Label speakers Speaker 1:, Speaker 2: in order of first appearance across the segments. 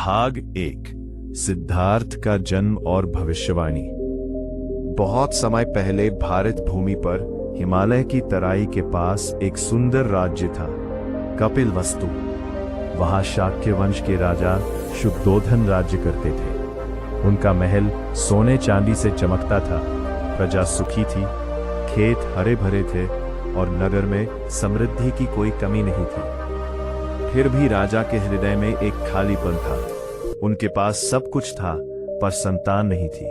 Speaker 1: भाग 1 सिद्धार्थ का जन्म और भविष्यवाणी। बहुत समय पहले भारत भूमि पर हिमालय की तराई के पास एक सुंदर राज्य था, कपिलवस्तु। वहां शाक्य वंश के राजा शुद्धोधन राज्य करते थे। उनका महल सोने चांदी से चमकता था, प्रजा सुखी थी, खेत हरे भरे थे और नगर में समृद्धि की कोई कमी नहीं थी। फिर भी राजा के हृदय में एक खालीपन था। उनके पास सब कुछ था, पर संतान नहीं थी।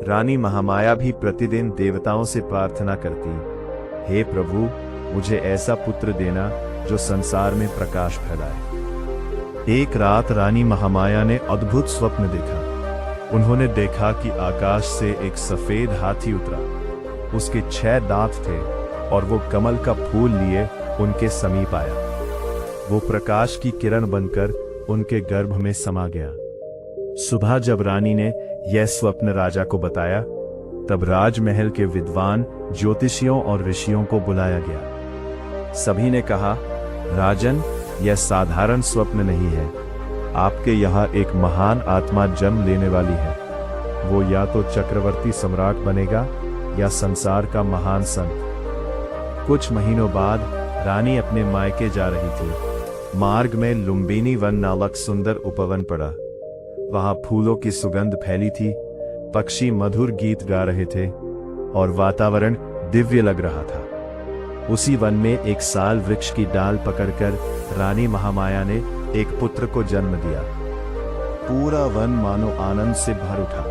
Speaker 1: रानी महामाया भी प्रतिदिन देवताओं से प्रार्थना करती, हे प्रभु, मुझे ऐसा पुत्र देना जो संसार में प्रकाश फैलाए। एक रात रानी महामाया ने अद्भुत स्वप्न देखा। उन्होंने देखा कि आकाश से एक सफेद हाथी उतरा। उसके 6 दांत थे और वो कमल का फूल लिए उनके समीप आया। वो प्रकाश की किरण बनकर उनके गर्भ में समा गया। सुबह जब रानी ने यह स्वप्न राजा को बताया, तब राजमहल के विद्वान, ज्योतिषियों और ऋषियों को बुलाया गया। सभी ने कहा, राजन, यह साधारण स्वप्न नहीं है। आपके यहाँ एक महान आत्मा जन्म लेने वाली है। वो या तो चक्रवर्ती सम्राट बनेगा या संसार का महान संत। कुछ महीनों बाद रानी अपने मायके जा रही थी। मार्ग में लुम्बिनी वन नामक सुंदर उपवन पड़ा। वहां फूलों की सुगंध फैली थी, पक्षी मधुर गीत गा रहे थे और वातावरण दिव्य लग रहा था। उसी वन में एक साल वृक्ष की डाल पकड़कर रानी महामाया ने एक पुत्र को जन्म दिया। पूरा वन मानो आनंद से भर उठा।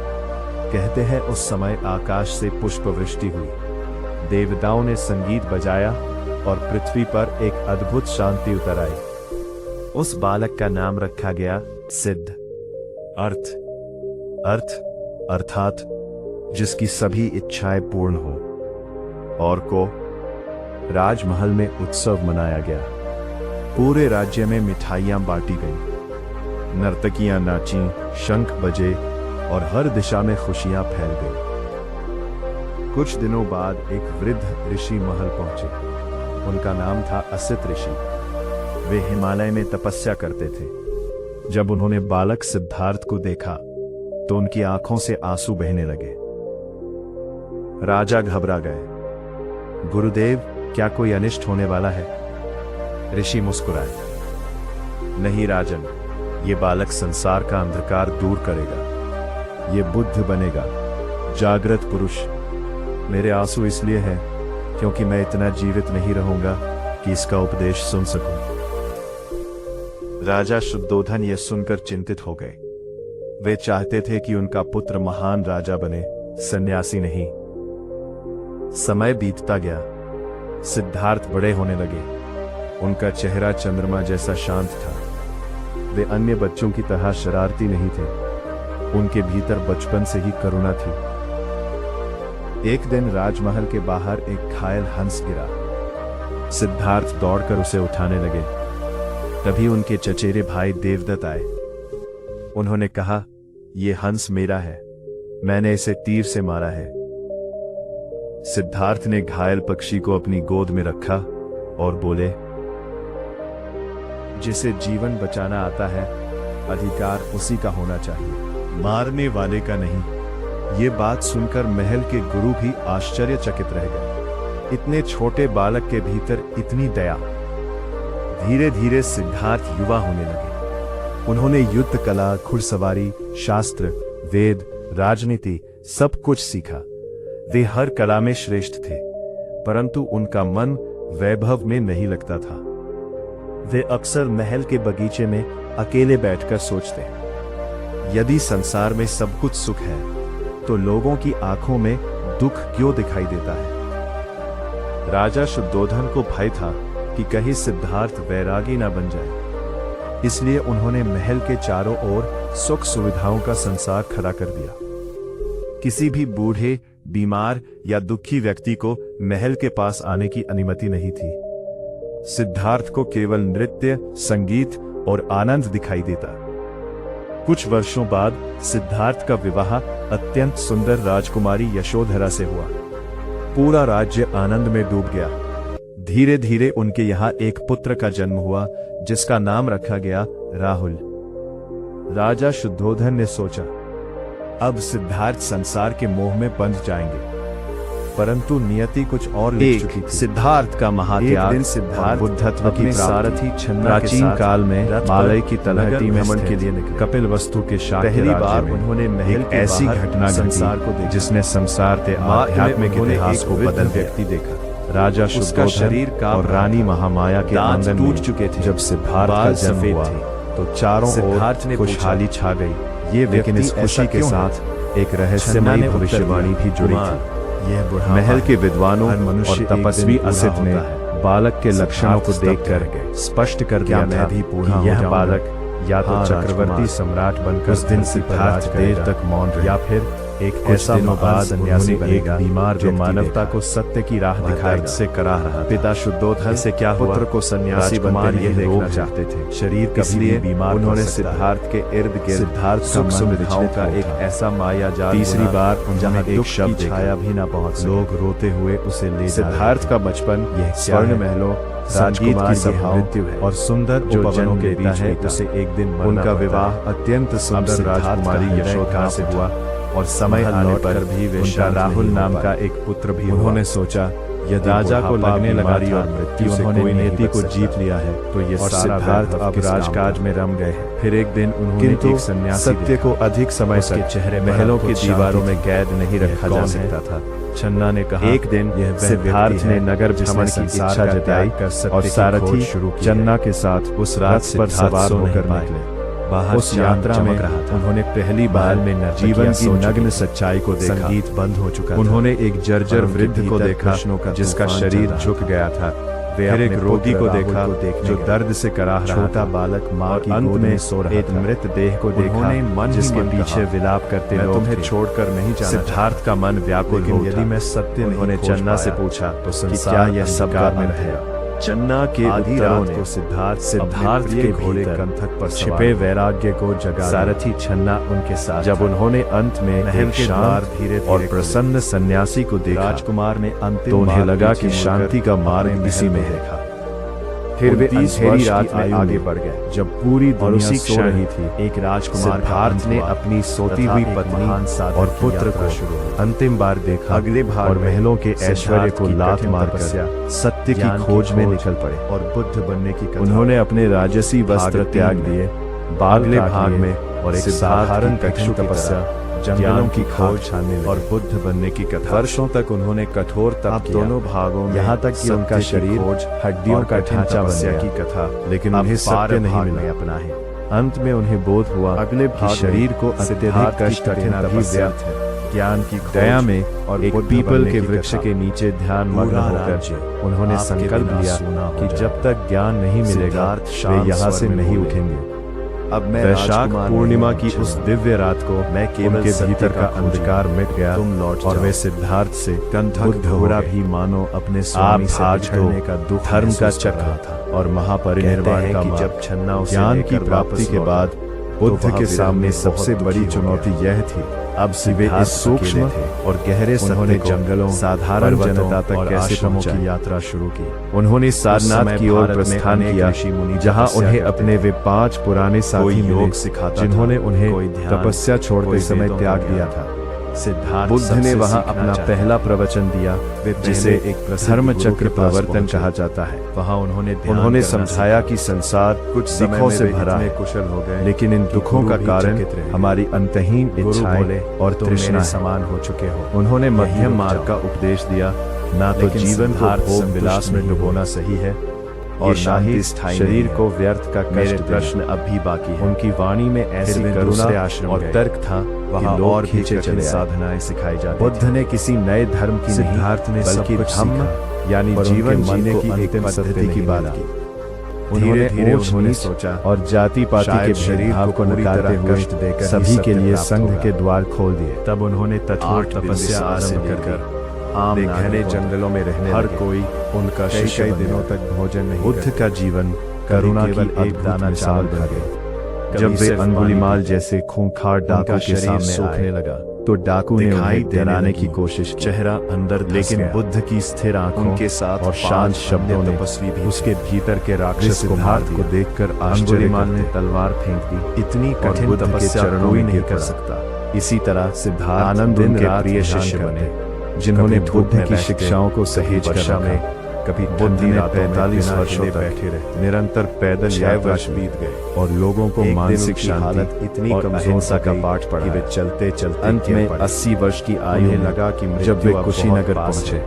Speaker 1: कहते हैं उस समय आकाश से पुष्पवृष्टि हुई, देवताओं ने संगीत बजाया और पृथ्वी पर एक अद्भुत शांति उतर आई। उस बालक का नाम रखा गया सिद्ध। अर्थ अर्थात जिसकी सभी इच्छाएं पूर्ण हो। और को राजमहल में उत्सव मनाया गया। पूरे राज्य में मिठाइयां बांटी गईं, नर्तकियां नाचीं, शंख बजे और हर दिशा में खुशियां फैल गईं। कुछ दिनों बाद एक वृद्ध ऋषि महल पहुंचे। उनका नाम था असित ऋषि। वे हिमालय में तपस्या करते थे। जब उन्होंने बालक सिद्धार्थ को देखा तो उनकी आंखों से आंसू बहने लगे। राजा घबरा गए। गुरुदेव, क्या कोई अनिष्ट होने वाला है? ऋषि मुस्कुराए, नहीं राजन, ये बालक संसार का अंधकार दूर करेगा। ये बुद्ध बनेगा, जागृत पुरुष। मेरे आंसू इसलिए हैं क्योंकि मैं इतना जीवित नहीं रहूंगा कि इसका उपदेश सुन सकूं। राजा शुद्धोधन यह सुनकर चिंतित हो गए। वे चाहते थे कि उनका पुत्र महान राजा बने, सन्यासी नहीं। समय बीतता गया। सिद्धार्थ बड़े होने लगे। उनका चेहरा चंद्रमा जैसा शांत था। वे अन्य बच्चों की तरह शरारती नहीं थे। उनके भीतर बचपन से ही करुणा थी। एक दिन राजमहल के बाहर एक घायल हंस गिरा। सिद्धार्थ दौड़कर उसे उठाने लगे। तभी उनके चचेरे भाई देवदत्त आए। उन्होंने कहा, यह हंस मेरा है, मैंने इसे तीर से मारा है। सिद्धार्थ ने घायल पक्षी को अपनी गोद में रखा और बोले, जिसे जीवन बचाना आता है, अधिकार उसी का होना चाहिए, मारने वाले का नहीं। ये बात सुनकर महल के गुरु भी आश्चर्यचकित रह गए। इतने छोटे बालक के भीतर इतनी दया। धीरे धीरे सिद्धार्थ युवा होने लगे। उन्होंने युद्ध कला, घुड़सवारी, शास्त्र, वेद, राजनीति सब कुछ सीखा। वे हर कला में श्रेष्ठ थे, परंतु उनका मन वैभव में नहीं लगता था। वे अक्सर महल के बगीचे में अकेले बैठकर सोचते, यदि संसार में सब कुछ सुख है तो लोगों की आंखों में दुख क्यों दिखाई देता है? राजा शुद्धोधन को भय था कि कहीं सिद्धार्थ वैरागी ना बन जाए। इसलिए उन्होंने महल के चारों ओर सुख सुविधाओं का संसार खड़ा कर दिया। किसी भी बूढ़े, बीमार या दुखी व्यक्ति को महल के पास आने की अनुमति नहीं थी। सिद्धार्थ को केवल नृत्य, संगीत और आनंद दिखाई देता। कुछ वर्षों बाद सिद्धार्थ का विवाह अत्यंत सुंदर राजकुमारी यशोधरा से हुआ। पूरा राज्य आनंद में डूब गया। धीरे धीरे उनके यहाँ एक पुत्र का जन्म हुआ, जिसका नाम रखा गया राहुल। राजा शुद्धोधन ने सोचा, अब सिद्धार्थ संसार के मोह में बंध जाएंगे, परंतु नियति कुछ और लिख चुकी थी। सिद्धार्थ का महात्याग, एक दिन सिद्धार्थ बुद्धत्व की सारथी छन्ना प्राचीन काल में मालय की तलहटी में भ्रमण के लिए निकले। कपिल वस्तु के शाक्य पहली बार उन्होंने महल की ऐसी घटना संसार को देखा जिसने संसार के आध्यात्मिक इतिहास को बदल व्यक्ति देखा। राजा शुद्धोधन शरीर का और रानी महामाया के आंगन टूट चुके थे। जब सिद्धार्थ का जन्म हुआ तो चारों ओर खुशहाली छा गई। ये लेकिन इस खुशी के साथ एक रहस्यमयी भविष्यवाणी भी जुड़ी थी। यह महल के विद्वानों और तपस्वी असित ने बालक के लक्षणों को देखकर स्पष्ट कर दिया था कि यह बालक या तो चक्रवर्ती सम्राट बनकर उस दिन सिद्धार्थ देर तक मौन रहे, या फिर एक ऐसा बाद सन्यासी बनेगा बीमार जो मानवता को सत्य की राह दिखाए से करा रहा। पिता शुद्धोधन से क्या पुत्र को सन्यासी बनकर यह देखना चाहते थे। शरीर इसलिए बीमार उन्होंने सिद्धार्थ के इर्द गिर्द सिद्धार्थ सुख सुविधाओं का एक ऐसा माया जाल। तीसरी बार जहाँ एक शब्द छाया भी न पहुंच, लोग रोते हुए उसे ले। सिद्धार्थ का बचपन यह स्वर्ण महलों, संगीत की सभाओं और सुंदर उपवनों के बीच है। उसे एक दिन उनका विवाह अत्यंत सुंदर राजकुमारी यशोधरा से हुआ और समय आने पर भी उनका राहुल नाम का एक पुत्र भी। उन्होंने सोचा यदि राजा को लगने लगा और मृत्यु से कोई नियति को जीत लिया है तो ये सिद्धार्थ अब राजकाज में रम गए हैं। फिर एक दिन उन्होंने एक सन्यासी सत्य को अधिक समय तक चेहरे महलों की दीवारों में कैद नहीं रखा जा सकता था। छन्ना ने कहा, एक दिन सिद्धार्थ ने नगर भ्रमण की इच्छा जताई और सारथी चन्ना के साथ उस रात पर सवार होकर निकले। उस यात्रा में उन्होंने पहली बार में जीवन की नग्न सच्चाई को देखा। संगीत बंद हो चुका। उन्होंने एक जर्जर वृद्ध को देखा जिसका शरीर झुक गया था। फिर एक रोगी को देखा जो दर्द से कराह रहा। छोटा बालक माँ की गोद में सो रहा। एक मृत देह को देखा मन जिसके पीछे विलाप करते लोग तुम्हें छोड़कर नहीं जाना। सिद्धार्थ का मन व्याकुल हो गया। यदि मैं सत्य उन्होंने चन्ना से पूछा तो संसार यह सब में रहेगा। चन्ना के आधी रात को सिद्धार्थ के घोड़े कंथक पर छिपे वैराग्य को जगा। सारथी छन्ना उनके साथ। जब उन्होंने अंत में महल के द्वार धीरे और प्रसन्न सन्यासी को देखा, राजकुमार ने अंतिम तो उन्हें लगा कि शांति का मार्ग इसी में है। फिर वे अंधेरी रात में आगे बढ़ गए। जब पूरी दुनिया सो रही थी, एक राजकुमार सिद्धार्थ ने अपनी सोती हुई पत्नी और पुत्र को अंतिम बार देखा। अगले भाग और महलों के ऐश्वर्य को लात मारकर सत्य की खोज में निकल पड़े और बुद्ध बनने की कथा। उन्होंने अपने राजसी वस्त्र त्याग दिए। अगले भाग में और एक साधारण कठिन तपस्या, जंगलों की खोज छानने और बुद्ध बनने की कथा। वर्षों तक उन्होंने कठोर तप किया, दोनों भागों में, यहाँ तक कि उनका शरीर हड्डियों का ढांचा बन गया की कथा। लेकिन उन्हें सत्य नहीं मिला अपना है। अंत में उन्हें बोध हुआ अगले भाग शरीर को अत्यधिक कष्ट देना भी व्यर्थ है। ज्ञान की दया में और एक पीपल के वृक्ष के नीचे ध्यान मग्न होकर उन्होंने संकल्प लिया कि जब तक ज्ञान नहीं मिलेगा वे यहाँ से नहीं उठेंगे। अब मैं वैशाख पूर्णिमा की उस दिव्य रात को मैं केवल के भीतर का अंधकार मिट गया और वे सिद्धार्थ से कंठक घोड़ा भी मानो अपने स्वामी से बिछड़ने का दुख धर्म का चक्र था और महापरिनिर्वाण का जब छन्ना ज्ञान की प्राप्ति के बाद बुद्ध के सामने सबसे बड़ी चुनौती यह थी। अब वे इस सूक्ष्म और गहरे सत्य जंगलों साधारण जनता तक कैसे की यात्रा शुरू की। उन्होंने सारनाथ की ओर प्रस्थान किया जहां उन्हें अपने वे 5 पुराने साथी योग सिखाता जिन्होंने उन्हें तपस्या छोड़ते समय त्याग दिया था। सिद्धार्थ बुद्ध ने वहां अपना पहला प्रवचन दिया जिसे एक धर्म चक्र प्रवर्तन कहा जाता है। वहां उन्होंने समझाया कि संसार कुछ दुखों से भरा है, कुशल हो गए, लेकिन इन दुखों का कारण हमारी अंतहीन इच्छाएं और तृष्णा समान हो चुके हो। उन्होंने मध्यम मार्ग का उपदेश दिया, ना तो जीवन को भोग विलास में डुबोना सही है और ना ही शरीर को व्यर्थ का कष्ट। प्रश्न अब भी बाकी है। उनकी वाणी में ऐसी करुणा और तर्क था वहाँ और भी कठिन साधनाएं सिखाई जाती। बुद्ध ने किसी नए धर्म की सिद्धार्थ ने बल्कि धम्म यानी जीवन जीने की अंतिम पद्धति की बात की। उन्होंने सोचा और जाति पाति के भेदभाव को नकारते हुए सभी के लिए संघ के द्वार खोल दिए। तब उन्होंने कठोर तपस्या आरंभ कर आम घने जंगलों में रहने हर कोई उनका कई दिनों तक भोजन नहीं। बुद्ध का जीवन करुणा की एक दाना चावल बन गया। जब वे अंगुलीमाल जैसे खूंखार डाकू के सामने सूखने लगा तो डाकू ने उन्हें डराने की कोशिश, चेहरा अंदर, लेकिन बुद्ध की स्थिर आंखों के साथ और शांत शब्दों ने उसके भीतर के राक्षस को सिद्धार्थ को देखकर अंगुलीमाल ने तलवार फेंक दी। इतनी कठिन तपस्या कोई नहीं कर सकता। इसी तरह सिद्धार्थ आनंद उनके प्रिय शिष्य बने, जिन्होंने बुद्ध की शिक्षाओं को सहेज कर रखा। कभी बुद्ध ने 45 वर्षों तक बैठे रहे, निरंतर पैदल 6 वर्ष बीत गए और लोगों को मानसिक शांति इतनी कमजोर का पाठ पढ़ा कि वे चलते चलते अंत में 80 वर्ष की आयु लगा कि जब वे कुशीनगर पहुंचे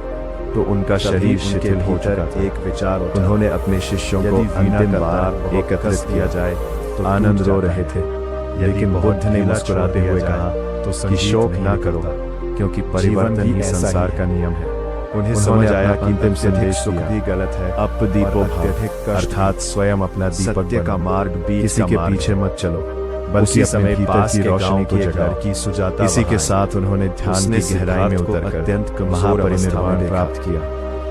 Speaker 1: तो उनका शरीर शिथिल हो चुका। एक विचार, उन्होंने अपने शिष्यों को अंतिम बार एकत्रित किया जाए तो आनंद रो रहे थे, लेकिन बुद्ध ने मुस्कुराते हुए कहा कि शोक ना करो, क्योंकि परिवर्तन ही संसार का नियम है। उन्हें समझ आया कि अंतिम संदेश सुख भी गलत है। अप दीपो भव, अर्थात स्वयं अपना दीपक का मार्ग, किसी के पीछे मत चलो, बल्कि समय पास की रोशनी को जगाओ की सुजाता। इसी के साथ उन्होंने ध्यान की गहराई में उतरकर अत्यंत महापरिनिर्वाण प्राप्त किया।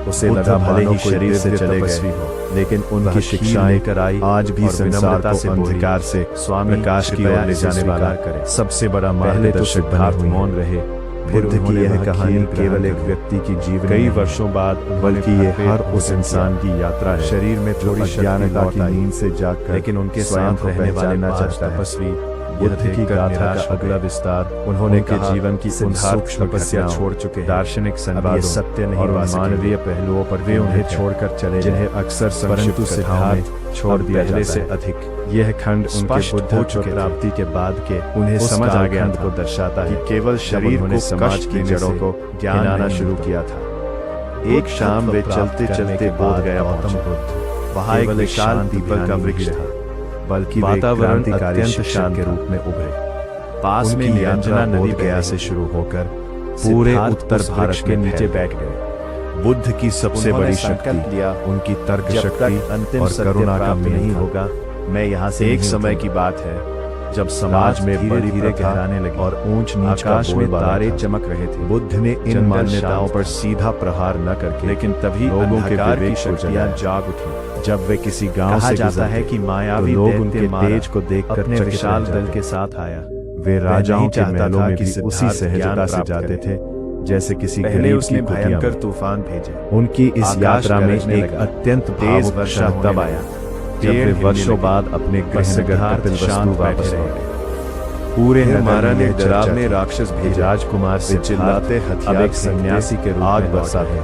Speaker 1: उसे लगा भले ही शरीर से चले गए हो, लेकिन उनकी शिक्षाएं कराई आज भी संसार को अंधकार से स्वामी प्रकाश की ओर ले जाने वाला करे। सबसे बड़ा पहले तो सिद्धार्थ मौन रहे। बुद्ध की यह कहानी केवल एक व्यक्ति की जीवन कई वर्षों बाद, बल्कि ये हर उस इंसान की यात्रा है शरीर में थोड़ी अज्ञानता की नींद से जागकर, लेकिन उनके साथ रहने वाले ना तपस्वी बुद्ध की गाथा का अगला विस्तार। उन्होंने के जीवन की उन सूक्ष्म तपस्या छोड़ चुके, दार्शनिक संवादों, सत्य नहीं और मानवीय पहलुओं पर वे उन्हें छोड़कर चले, जिन्हें अक्सर संक्षिप्त सिद्धार्थ छोड़ दिया पहले से अधिक। यह खंड उनके बुद्ध की प्राप्ति के बाद के उन्हें समझ आ गया को दर्शाता है। केवल शरीर को समाज की जड़ों को ज्ञान आना शुरू किया था। एक शाम वे चलते चलते बोध गया पहुंचे। वहाँ एक विशाल पीपल का वृक्ष था, बल्कि वातावरण अत्यंत शांत के रूप में उभरे। पास में निरंजना नदी गया से शुरू होकर पूरे उत्तर भारत के नीचे बैठ गए। बुद्ध की सबसे बड़ी शक्ति उनकी तर्क शक्ति और करुणा का नहीं होगा। मैं यहाँ से एक समय की बात है जब समाज में बड़ी धीरे गहराने लगी और ऊंच नीच आकाश में तारे चमक रहे थे। बुद्ध ने इन मान्यताओं पर सीधा प्रहार न करके, लेकिन तभी लोगों के विवेक शक्तियां जाग उठी। जब वे किसी गांव से जाता है कि मायावी लोग उनके तेज को देखकर अपने विशाल दल के साथ आया। वे राजाओं के महलों में भी उसी सहजता से जाते थे जैसे किसी गरीब की भयंकर तूफान भेजे। उनकी इस यात्रा में एक अत्यंत तेज वर्षा तब आया जब वे वर्षों बाद अपने गृहनगर कपिलवस्तु वापस लौटे। पूरे नगारा ने डरावने राक्षस भेजे, राजकुमार से चिल्लाते हथियार, एक सन्यासी के रूप में बरसा है।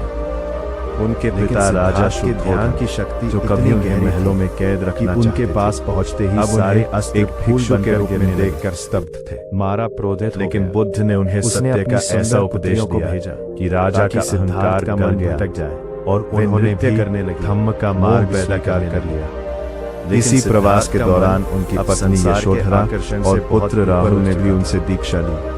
Speaker 1: उनके पिता राजा के ध्यान की शक्ति जो कभी उन्हें महलों में कैद रखना चाहते, उनके पास पहुंचते ही सारे अस्त्र एक फूल के रूप में देखकर स्तब्ध थे, मारा क्रोधित। लेकिन बुद्ध ने उन्हें सत्य का ऐसा उपदेश दिया कि राजा की अहंकार का मन भटक जाए और उन्होंने नृत्य करने लगे, धम्म का मार्ग पैदा कर लिया। इसी प्रवास के दौरान उनकी पत्नी यशोधरा और पुत्र राहुल ने भी उनसे दीक्षा ली।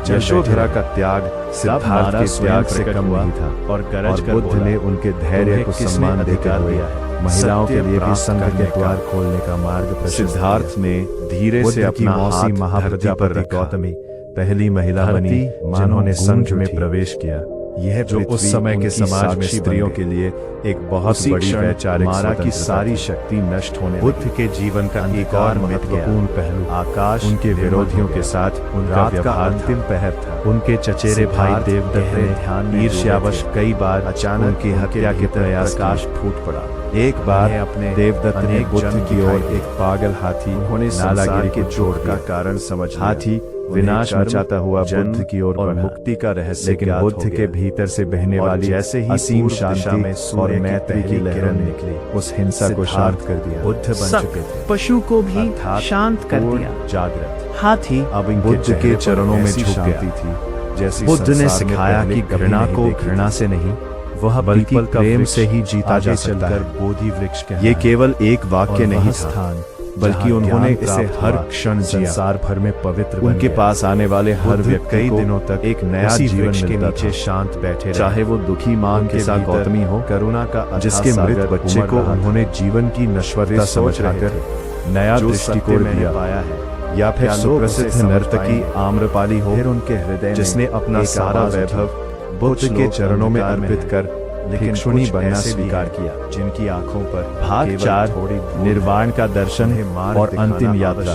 Speaker 1: यशोधरा का त्याग सिद्धार्थ के त्याग से कम नहीं था और बुद्ध ने उनके धैर्य को सम्मान देकर दिया है। महिलाओं के लिए भी संघ के द्वार खोलने का मार्ग। सिद्धार्थ ने धीरे से अपना हाथ महाप्रजापति गौतमी पहली महिला बनी जिन्होंने संघ में प्रवेश किया। यह जो उस समय के समाज में स्त्रियों के लिए एक बहुत बड़ी वैचारिक मारा की सारी शक्ति नष्ट होने। बुद्ध के जीवन का एक और महत्वपूर्ण पहलू आकाश उनके विरोधियों के साथ उनका व्यवहार अंतिम पहर था। उनके चचेरे भाई देवदत्त ने ध्यान ईर्ष्यावश कई बार अचानक उनकी हत्या के प्रयास काश फूट पड़ा। एक बार अपने देवदत्त ने बुद्ध की ओर एक पागल हाथी उन्होंने नालागिरी के चोट का कारण समझ हाथी विनाश मचाता हुआ बुद्ध की ओर और मुक्ति का रहस्य, लेकिन बुद्ध के भीतर से बहने वाली ऐसे ही असीम शांति और मैत्री की लहरों ने निकली उस हिंसा को शांत कर दिया। बुद्ध बन चुके थे, पशु को भी शांत कर दिया। जागृत हाथी अब बुद्ध के चरणों में झुक गया थी। जैसे बुद्ध ने सिखाया कि घृणा को घृणा से नहीं, वह बल्कि प्रेम से ही जीता जा सकता है। बोधि वृक्ष ये केवल एक वाक्य नहीं था, बल्कि उन्होंने इसे हर क्षण संसार भर में पवित्र। उनके पास आने वाले हर व्यक्ति कई दिनों तक एक नया जीवन के नीचे शांत बैठे, चाहे वो दुखी मां के साथ गौतमी हो, करुणा का जिसके मृत बच्चे को उन्होंने जीवन की नश्वरता समझ कर नया दृष्टिकोण दिया पाया है, या फिर सुप्रसिद्ध नर्तकी आम्रपाली हो, फिर उनके हृदय जिसने अपना सारा वैभव बुद्ध के चरणों में अर्पित कर भिक्षुणी बनना स्वीकार किया, जिनकी आंखों पर भाग 4 निर्वाण का दर्शन है और अंतिम यात्रा।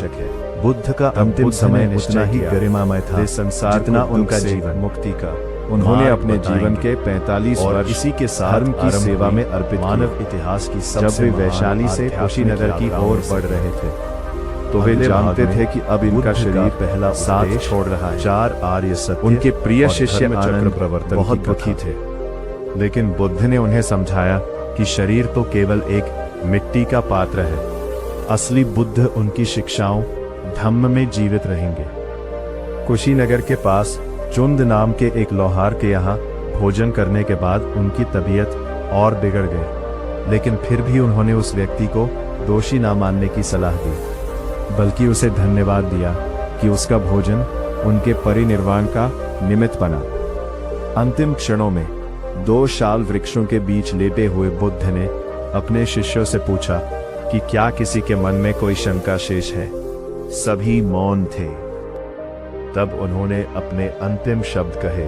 Speaker 1: बुद्ध का अंतिम समय उतना ही गरिमामय था
Speaker 2: संसार
Speaker 1: जितना
Speaker 2: को
Speaker 1: उनका
Speaker 2: दुख से
Speaker 1: जीवन मुक्ति का।
Speaker 2: उन्होंने
Speaker 1: मार्ग
Speaker 2: अपने जीवन
Speaker 1: बताएंगे।
Speaker 2: के 45
Speaker 1: और
Speaker 2: वर्ष
Speaker 1: इसी के साथ
Speaker 2: धर्म की
Speaker 1: आरंभ
Speaker 2: सेवा
Speaker 1: हुई
Speaker 2: में अर्पित
Speaker 1: मानव
Speaker 2: किए।
Speaker 1: इतिहास की
Speaker 2: जब
Speaker 1: सबसे
Speaker 2: वे
Speaker 1: महान
Speaker 2: वैशाली से
Speaker 1: आध्यात्मिक
Speaker 2: कुशीनगर की
Speaker 1: यात्राओं
Speaker 2: ओर
Speaker 1: में से
Speaker 2: बढ़ रहे थे, तो वे
Speaker 1: अगले
Speaker 2: जानते
Speaker 1: भाग
Speaker 2: थे
Speaker 1: में
Speaker 2: कि अब इनका
Speaker 1: बुद्ध का
Speaker 2: शरीर
Speaker 1: पहला
Speaker 2: साथ
Speaker 1: उपदेश
Speaker 2: छोड़ रहा है।
Speaker 1: 4 आर्य सत्य
Speaker 2: उनके प्रिय
Speaker 1: और
Speaker 2: शिष्य
Speaker 1: धर्म चक्र
Speaker 2: आनंद
Speaker 1: प्रवर्तन
Speaker 2: बहुत
Speaker 1: की
Speaker 2: दुखी
Speaker 1: कथा।
Speaker 2: थे, लेकिन बुद्ध ने उन्हें समझाया कि शरीर तो केवल एक मिट्टी का पात्र है, असली बुद्ध उनकी शिक्षाओं धम्म में जीवित रहेंगे। कुशीनगर के पास चुंद नाम के एक लोहार के यहाँ भोजन करने के बाद उनकी तबीयत और बिगड़ गई, लेकिन फिर भी उन्होंने उस व्यक्ति को दोषी ना मानने की सलाह दी, बल्कि उसे धन्यवाद दिया कि उसका भोजन उनके परिनिर्वाण का निमित्त बना। अंतिम क्षणों में 2 शाल वृक्षों के बीच लेटे हुए बुद्ध ने अपने शिष्यों से पूछा कि क्या किसी के मन में कोई शंका शेष है। सभी मौन थे। तब उन्होंने अपने अंतिम शब्द कहे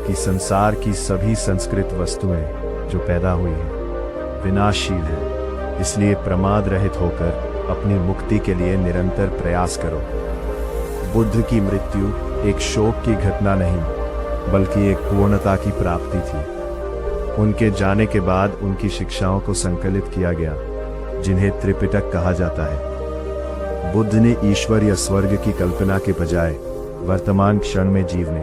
Speaker 2: कि संसार की सभी संस्कृत वस्तुएं जो पैदा हुई हैं विनाशशील हैं, इसलिए प्रमाद रहित होकर अपनी मुक्ति के लिए निरंतर प्रयास करो। बुद्ध की मृत्यु एक शोक की घटना नहीं, बल्कि एक पूर्णता की प्राप्ति थी। उनके जाने के बाद उनकी शिक्षाओं को संकलित किया गया, जिन्हें त्रिपिटक कहा जाता है। बुद्ध ने ईश्वर या स्वर्ग की कल्पना के बजाय वर्तमान क्षण में जीवने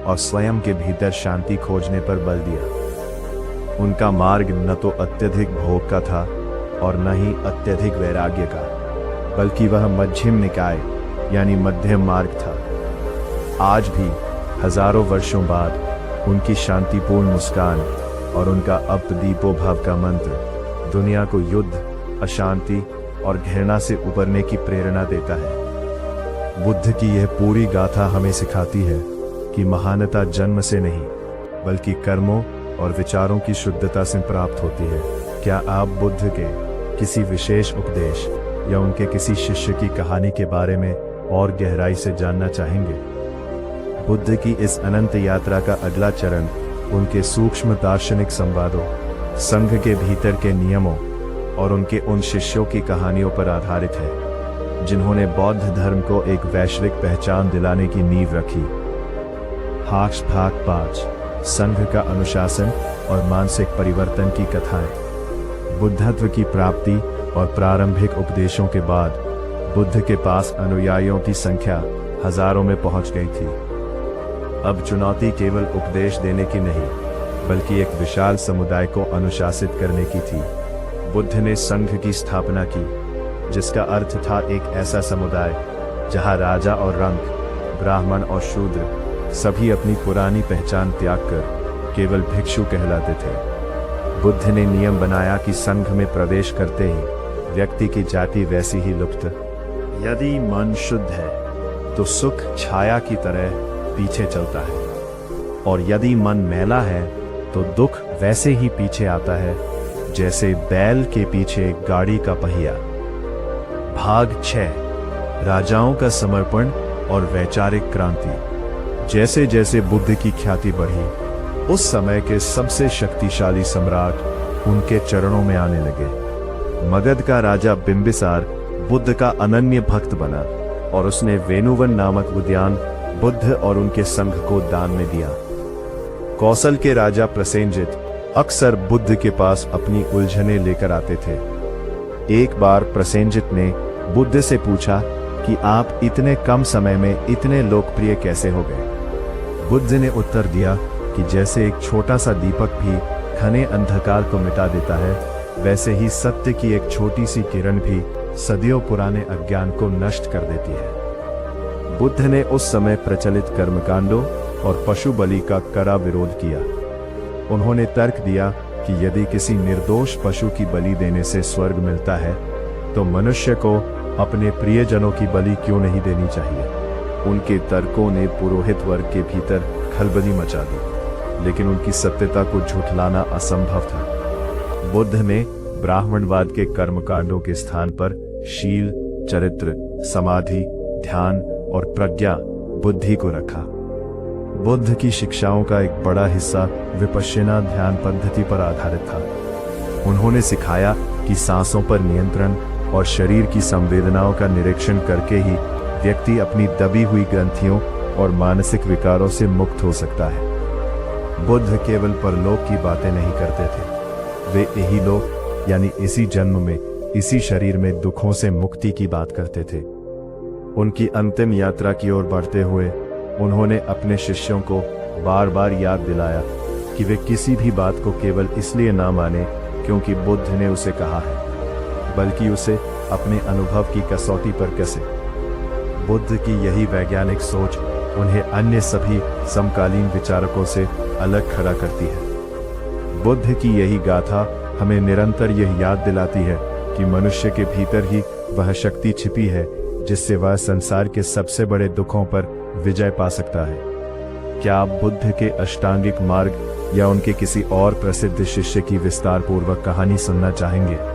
Speaker 2: और स्वयं के भीतर शांति खोजने पर बल दिया। उनका मार्ग न तो अत्यधिक भोग का था और न ही अत्यधिक वैराग्य का, बल्कि वह मध्यम निकाय यानी मध्यम मार्ग था। आज भी हजारों वर्षों बाद उनकी शांतिपूर्ण मुस्कान और उनका अपदीपो भाव का मंत्र दुनिया को युद्ध, अशांति और घृणा से उबरने की प्रेरणा देता है। बुद्ध की यह पूरी गाथा हमें सिखाती है कि महानता जन्म से नहीं, बल्कि कर्मों और विचारों की शुद्धता से प्राप्त होती है। क्या आप बुद्ध के किसी विशेष उपदेश या उनके किसी शिष्य की कहानी के बारे में और गहराई से जानना चाहेंगे? बुद्ध की इस अनंत यात्रा का अगला चरण उनके सूक्ष्म दार्शनिक संवादों, संघ के भीतर के नियमों और उनके उन शिष्यों की कहानियों पर आधारित है, जिन्होंने बौद्ध धर्म को एक वैश्विक पहचान दिलाने की नींव रखी। भाग 5, संघ का अनुशासन और मानसिक परिवर्तन की कथाएं। बुद्धत्व की प्राप्ति और प्रारंभिक उपदेशों के बाद बुद्ध के पास अनुयायियों की संख्या हजारों में पहुंच गई थी। अब चुनौती केवल उपदेश देने की नहीं, बल्कि एक विशाल समुदाय को अनुशासित करने की थी। बुद्ध ने संघ की स्थापना की, जिसका अर्थ था एक ऐसा समुदाय जहां राजा और रंक, ब्राह्मण और शूद्र सभी अपनी पुरानी पहचान त्याग कर केवल भिक्षु कहलाते थे। बुद्ध ने नियम बनाया कि संघ में प्रवेश करते ही व्यक्ति की जाति वैसी ही लुप्त। यदि मन शुद्ध है तो सुख छाया की तरह पीछे चलता है, और यदि मन मैला है तो दुख वैसे ही पीछे आता है जैसे बैल के पीछे गाड़ी का पहिया। भाग 6, राजाओं का समर्पण और वैचारिक क्रांति। जैसे जैसे बुद्ध की ख्याति बढ़ी, उस समय के सबसे शक्तिशाली सम्राट उनके चरणों में आने लगे। मगध का राजा बिंबिसार बुद्ध का अनन्य भक्त बना और उसने वेणुवन नामक उद्यान बुद्ध और उनके संघ को दान में दिया। कौशल के राजा प्रसेनजित अक्सर बुद्ध के पास अपनी उलझनें लेकर आते थे। एक बार प्रसेनजित ने बुद्ध से पूछा कि आप इतने कम समय में इतने लोकप्रिय कैसे हो गए? बुद्ध ने उत्तर दिया कि जैसे एक छोटा सा दीपक भी घने अंधकार को मिटा देता है, वैसे ही सत्य की एक छोटी सी किरण भी सदियों पुराने अज्ञान को नष्ट कर देती है। बुद्ध ने उस समय प्रचलित कर्मकांडों और पशु बलि का कड़ा विरोध किया। उन्होंने तर्क दिया कि यदि किसी निर्दोष पशु की बलि देने से स्वर्ग मिलता है, तो मनुष्य को अपने प्रियजनों की बलि क्यों नहीं देनी चाहिए? उनके तर्कों ने पुरोहित वर्ग के भीतर खलबली मचा दी, लेकिन उनकी सत्यता को झुठलाना असंभव था। बुद्ध ने ब्राह्मणवाद के कर्मकांडों के स्थान पर शील, चरित्र, समाधि, ध्यान और प्रज्ञा बुद्धि को रखा। बुद्ध की शिक्षाओं का एक बड़ा हिस्सा विपश्यना ध्यान पद्धति पर आधारित था। उन्होंने सिखाया कि सांसों पर नियंत्रण और शरीर की संवेदनाओं का निरीक्षण करके ही व्यक्ति अपनी दबी हुई ग्रंथियों और मानसिक विकारों से मुक्त हो सकता है। बुद्ध केवल परलोक की बातें नहीं करते थे, वे यही लोक यानी इसी जन्म में, इसी शरीर में दुखों से मुक्ति की बात करते थे। उनकी अंतिम यात्रा की ओर बढ़ते हुए उन्होंने अपने शिष्यों को बार बार याद दिलाया कि वे किसी भी बात को केवल इसलिए ना माने क्योंकि बुद्ध ने उसे कहा है, बल्कि उसे अपने अनुभव की कसौटी पर कसे। बुद्ध की यही वैज्ञानिक सोच उन्हें अन्य सभी समकालीन विचारकों से अलग खड़ा करती है। बुद्ध की यही गाथा हमें निरंतर यह याद दिलाती है कि मनुष्य के भीतर ही वह शक्ति छिपी है जिससे वह संसार के सबसे बड़े दुखों पर विजय पा सकता है। क्या आप बुद्ध के अष्टांगिक मार्ग या उनके किसी और प्रसिद्ध शिष्य की विस्तार पूर्वक कहानी सुनना चाहेंगे?